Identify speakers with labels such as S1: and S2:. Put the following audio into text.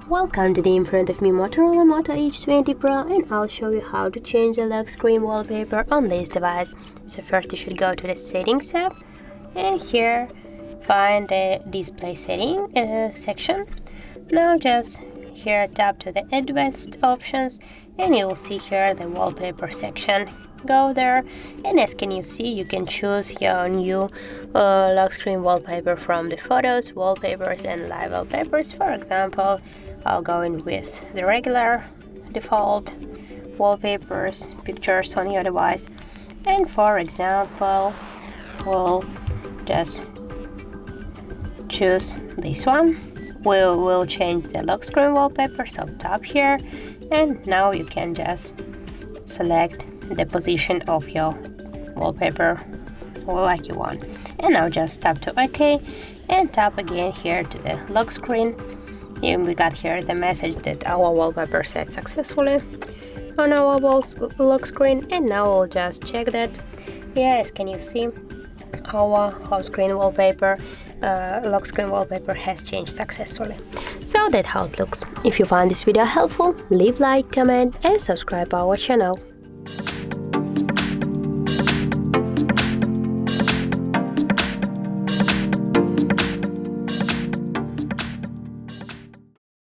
S1: Welcome today in front of me Motorola Moto Edge 20 Pro, and I'll show you how to change the lock screen wallpaper on this device. So first you should go to the settings tab and here find the display setting section. Now just here tap to the advanced options and you will see here the wallpaper section. Go there and as can you see, you can choose your new lock screen wallpaper from the photos, wallpapers and live wallpapers. For example, I'll go in with the regular default wallpapers, pictures on your device, and for example we'll just choose this one. We'll change the lock screen wallpaper, so tap here and now you can just select the position of your wallpaper like you want, and now just tap to OK and tap again here to the lock screen. And we got here the message that our wallpaper set successfully on our lock screen, and now we'll just check that. Yes, can you see our home screen wallpaper, lock screen wallpaper has changed successfully. So that's how it looks. If you find this video helpful, leave like, comment and subscribe our channel.